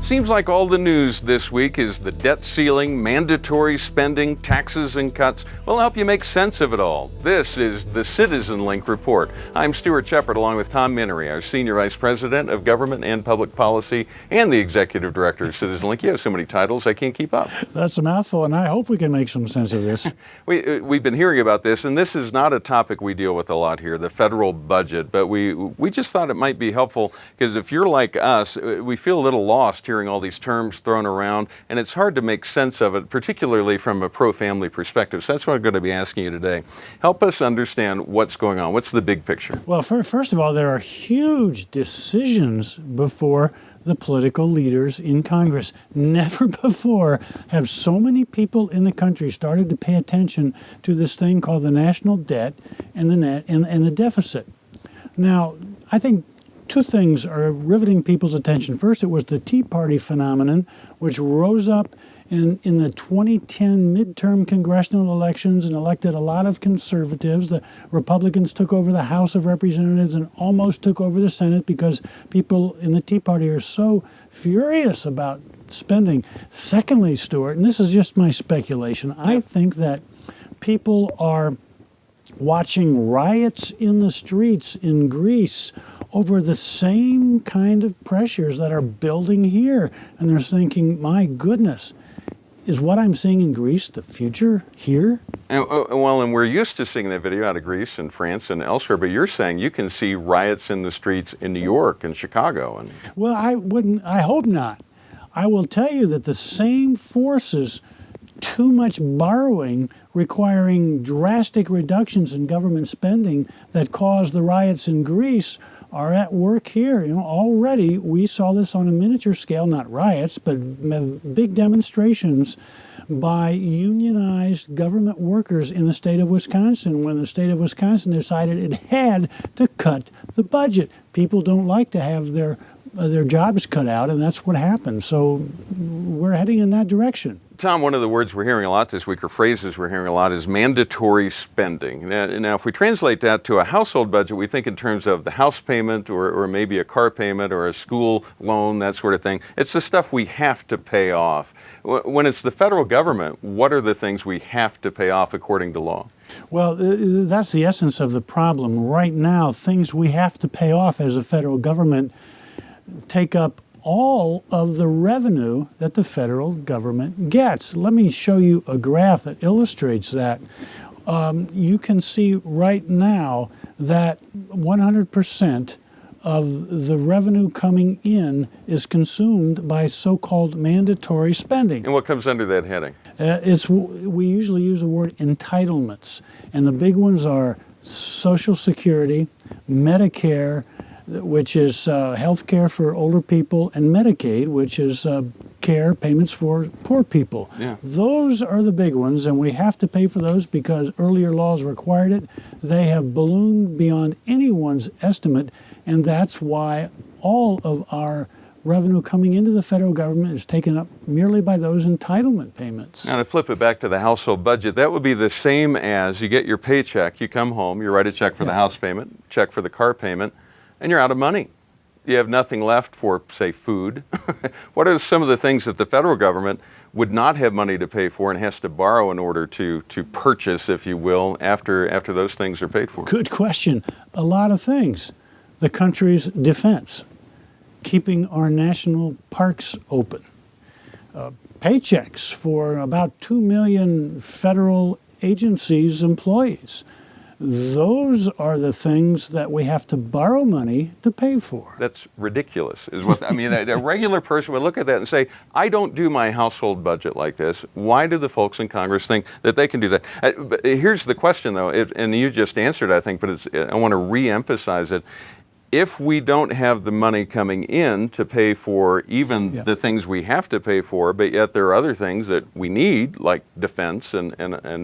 Seems like all the news this week is the debt ceiling, mandatory spending, taxes and cuts. We'll help you make sense of it all. This is the CitizenLink Report. I'm Stuart Shepard along with Tom Minnery, our Senior Vice President of Government and Public Policy and the Executive Director of CitizenLink. You have so many titles, I can't keep up. That's a mouthful, and I hope we can make some sense of this. We've been hearing about this, and this is not a topic we deal with a lot here, the federal budget, but we just thought it might be helpful because if you're like us, we feel a little lost hearing all these terms thrown around, and it's hard to make sense of it, particularly from a pro-family perspective. So that's what I'm going to be asking you today. Help us understand what's going on. What's the big picture? Well, first of all, there are huge decisions before the political leaders in Congress. Never before have so many people in the country started to pay attention to this thing called the national debt and the deficit. Now, I think two things are riveting people's attention. First, it was the Tea Party phenomenon, which rose up in the 2010 midterm congressional elections and elected a lot of conservatives. The Republicans took over the House of Representatives and almost took over the Senate because people in the Tea Party are so furious about spending. Secondly, Stuart, and this is just my speculation, I think that people are watching riots in the streets in Greece over the same kind of pressures that are building here. And they're thinking, my goodness, is what I'm seeing in Greece the future here? And we're used to seeing that video out of Greece and France and elsewhere, but you're saying you can see riots in the streets in New York and Chicago. Well, I hope not. I will tell you that the same forces, too much borrowing, requiring drastic reductions in government spending that caused the riots in Greece are at work here. Already we saw this on a miniature scale, not riots, but big demonstrations by unionized government workers in the state of Wisconsin when the state of Wisconsin decided it had to cut the budget. People don't like to have their jobs cut out, and that's what happened. So we're heading in that direction. Tom, one of the words we're hearing a lot this week, or phrases we're hearing a lot, is mandatory spending. Now, if we translate that to a household budget, we think in terms of the house payment or maybe a car payment or a school loan, that sort of thing. It's the stuff we have to pay off. When it's the federal government, what are the things we have to pay off according to law? Well, that's the essence of the problem. Right now, things we have to pay off as a federal government take up all of the revenue that the federal government gets. Let me show you a graph that illustrates that. You can see right now that 100% of the revenue coming in is consumed by so-called mandatory spending. And what comes under that heading? We usually use the word entitlements, and the big ones are Social Security, Medicare, which is health care for older people, and Medicaid, which is care payments for poor people. Yeah. Those are the big ones, and we have to pay for those because earlier laws required it. They have ballooned beyond anyone's estimate, and that's why all of our revenue coming into the federal government is taken up merely by those entitlement payments. Now, to flip it back to the household budget, that would be the same as you get your paycheck, you come home, you write a check for the house payment, check for the car payment, and you're out of money. You have nothing left for, say, food. What are some of the things that the federal government would not have money to pay for and has to borrow in order to purchase, if you will, after those things are paid for? Good question. A lot of things. The country's defense, keeping our national parks open, paychecks for about 2 million federal agencies' employees. Those are the things that we have to borrow money to pay for. That's ridiculous, is what I mean. A regular person would look at that and say, I don't do my household budget like this. Why do the folks in Congress think that they can do that? But here's the question, though, and you just answered, I think, but I want to re-emphasize it. If we don't have the money coming in to pay for even the things we have to pay for, but yet there are other things that we need, like defense and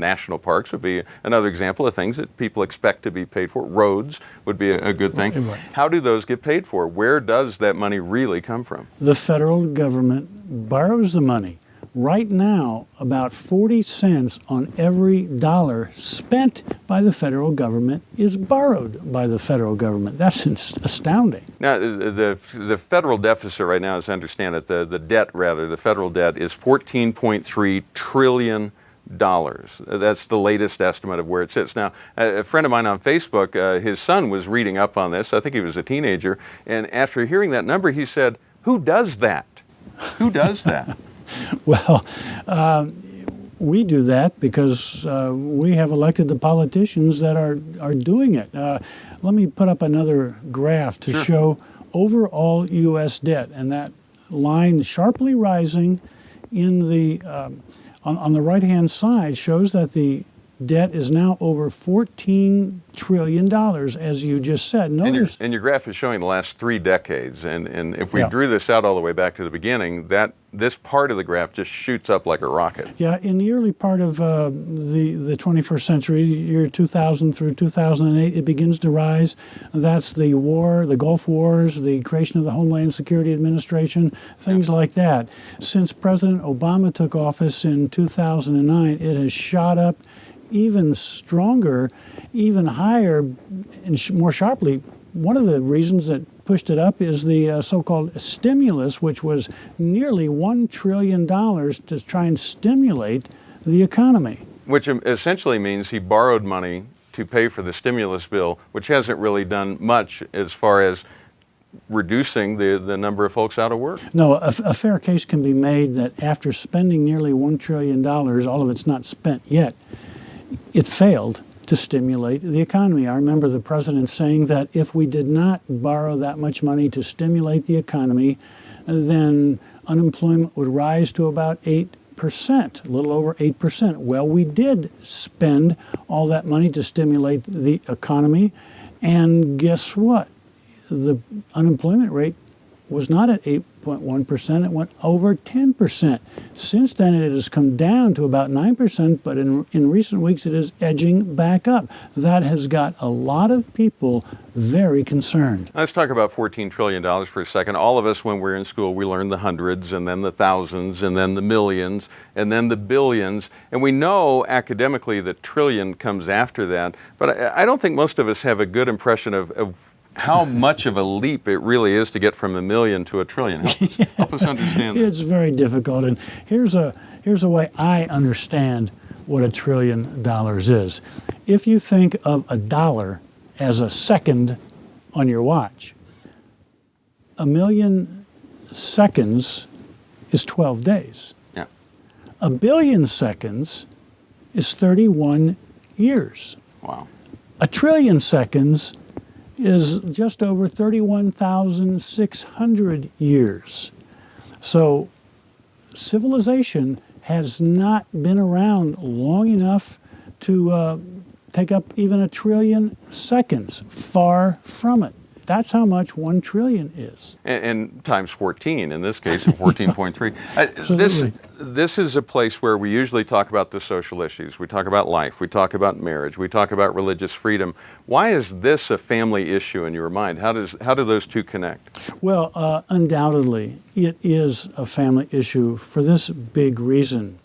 national parks would be another example of things that people expect to be paid for. Roads would be a good thing. Right. How do those get paid for? Where does that money really come from? The federal government borrows the money Right now, about 40 cents on every dollar spent by the federal government is borrowed by the federal government. That's astounding. Now, the federal deficit right now, as I understand it, the federal debt is $14.3 trillion. That's the latest estimate of where it sits. Now, a friend of mine on Facebook, his son was reading up on this. I think he was a teenager. And after hearing that number, he said, "Who does that? Who does that?" Well, we do that because we have elected the politicians that are doing it. Let me put up another graph to show overall U.S. debt, and that line sharply rising in the on the right-hand side shows that the debt is now over $14 trillion, as you just said. Notice, and your graph is showing the last 3 decades, and if we drew this out all the way back to the beginning, this part of the graph just shoots up like a rocket. Yeah, in the early part of the 21st century, year 2000 through 2008, it begins to rise. That's the war, the Gulf Wars, the creation of the Homeland Security Administration, things like that. Since President Obama took office in 2009, it has shot up even stronger, even higher, and more sharply. One of the reasons that pushed it up is the so-called stimulus, which was nearly $1 trillion to try and stimulate the economy. Which essentially means he borrowed money to pay for the stimulus bill, which hasn't really done much as far as reducing the number of folks out of work. No, a fair case can be made that after spending nearly $1 trillion, all of it's not spent yet, it failed to stimulate the economy. I remember the president saying that if we did not borrow that much money to stimulate the economy, then unemployment would rise to about 8%, a little over 8%. Well, we did spend all that money to stimulate the economy, and guess what? The unemployment rate was not at 8.1%, it went over 10%. Since then, it has come down to about 9%, but in recent weeks, it is edging back up. That has got a lot of people very concerned. Let's talk about $14 trillion for a second. All of us, when we were in school, we learned the hundreds, and then the thousands, and then the millions, and then the billions. And we know academically that trillion comes after that, but I don't think most of us have a good impression of how much of a leap it really is to get from a million to a trillion. Help us understand that. It's very difficult, and here's a way I understand what $1 trillion is. If you think of a dollar as a second on your watch, 1 million seconds is 12 days. Yeah. 1 billion seconds is 31 years. Wow. 1 trillion seconds is just over 31,600 years. So civilization has not been around long enough to take up even 1 trillion seconds. Far from it. That's how much 1 trillion is. And times 14, in this case, 14.3. This is a place where we usually talk about the social issues. We talk about life. We talk about marriage. We talk about religious freedom. Why is this a family issue in your mind? How do those two connect? Well, undoubtedly, it is a family issue for this big reason.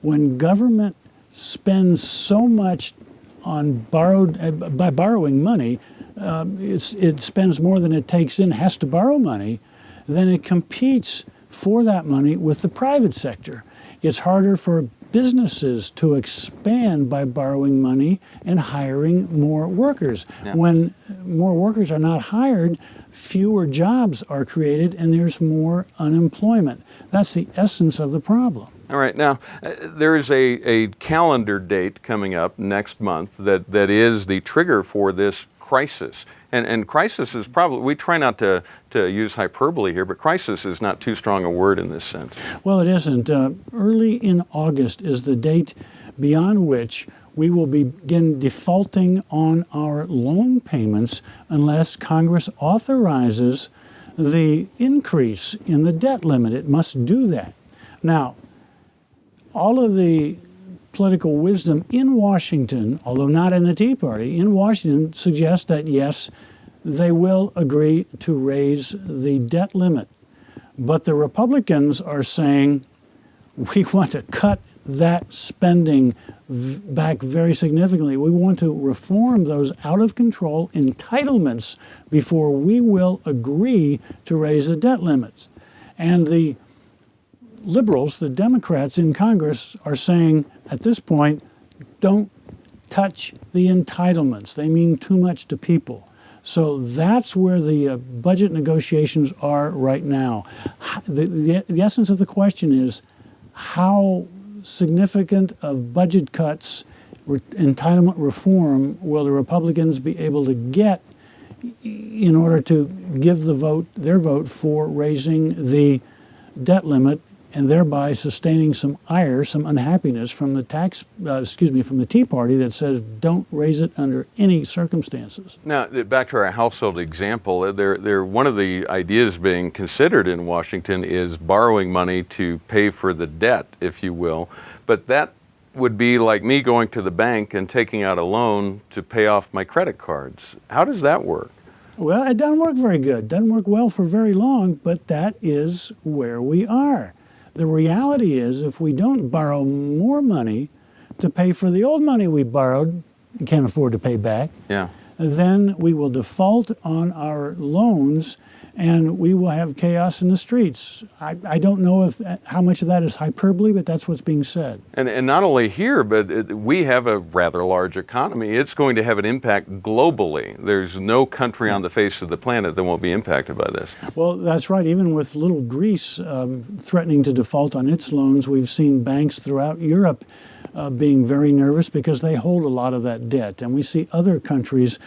When government spends so much on by borrowing money, it spends more than it takes in, has to borrow money, then it competes for that money with the private sector. It's harder for businesses to expand by borrowing money and hiring more workers. Yeah. When more workers are not hired, fewer jobs are created and there's more unemployment. That's the essence of the problem. All right. Now, there is a calendar date coming up next month that is the trigger for this crisis. And crisis is probably, we try not to use hyperbole here, but crisis is not too strong a word in this sense. Well, it isn't. Early in August is the date beyond which we will begin defaulting on our loan payments unless Congress authorizes the increase in the debt limit. It must do that. Now, all of the political wisdom in Washington, although not in the Tea Party, in Washington suggests that yes, they will agree to raise the debt limit. But the Republicans are saying we want to cut that spending back very significantly. We want to reform those out of control entitlements before we will agree to raise the debt limits. And the liberals, the Democrats in Congress, are saying at this point, don't touch the entitlements. They mean too much to people. So that's where the budget negotiations are right now. The essence of the question is, how significant of budget cuts, entitlement reform, will the Republicans be able to get in order to give their vote for raising the debt limit, and thereby sustaining some ire, some unhappiness from the from the Tea Party that says don't raise it under any circumstances. Now, back to our household example, one of the ideas being considered in Washington is borrowing money to pay for the debt, if you will. But that would be like me going to the bank and taking out a loan to pay off my credit cards. How does that work? Well, it doesn't work very good. Doesn't work well for very long, but that is where we are. The reality is, if we don't borrow more money to pay for the old money we borrowed and can't afford to pay back, then we will default on our loans and we will have chaos in the streets. I don't know how much of that is hyperbole, but that's what's being said. And not only here, but we have a rather large economy. It's going to have an impact globally. There's no country on the face of the planet that won't be impacted by this. Well, that's right. Even with little Greece threatening to default on its loans, we've seen banks throughout Europe being very nervous because they hold a lot of that debt. And we see other countries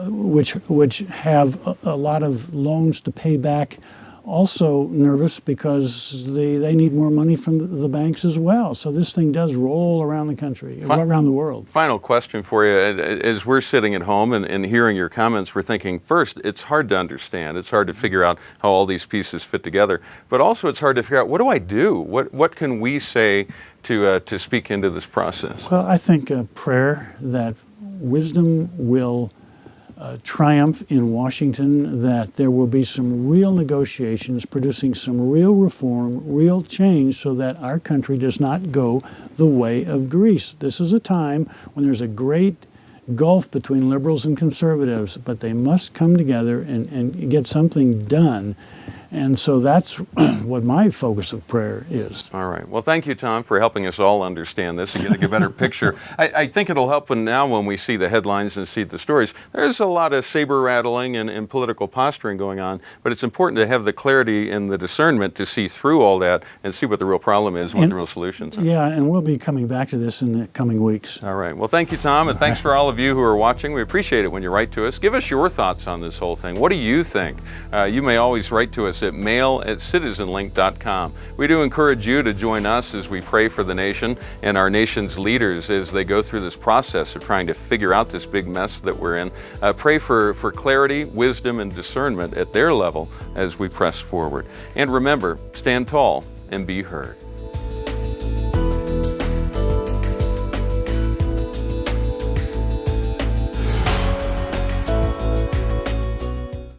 which have a lot of loans to pay back also nervous because they need more money from the banks as well. So this thing does roll around the country, around the world. Final question for you. As we're sitting at home and hearing your comments, we're thinking, first, it's hard to understand. It's hard to figure out how all these pieces fit together. But also it's hard to figure out, what do I do? What can we say to speak into this process? Well, I think a prayer that wisdom will triumph in Washington, that there will be some real negotiations producing some real reform, real change, so that our country does not go the way of Greece. This is a time when there's a great gulf between liberals and conservatives, but they must come together and get something done. And so that's what my focus of prayer is. All right. Well, thank you, Tom, for helping us all understand this and get a better picture. I think it'll help when we see the headlines and see the stories. There's a lot of saber rattling and political posturing going on, but it's important to have the clarity and the discernment to see through all that and see what the real problem is and what the real solutions are. Yeah, and we'll be coming back to this in the coming weeks. All right. Well, thank you, Tom, and thanks for all of you who are watching. We appreciate it when you write to us. Give us your thoughts on this whole thing. What do you think? You may always write to us at mail@citizenlink.com. We do encourage you to join us as we pray for the nation and our nation's leaders as they go through this process of trying to figure out this big mess that we're in. Pray for clarity, wisdom, and discernment at their level as we press forward. And remember, stand tall and be heard.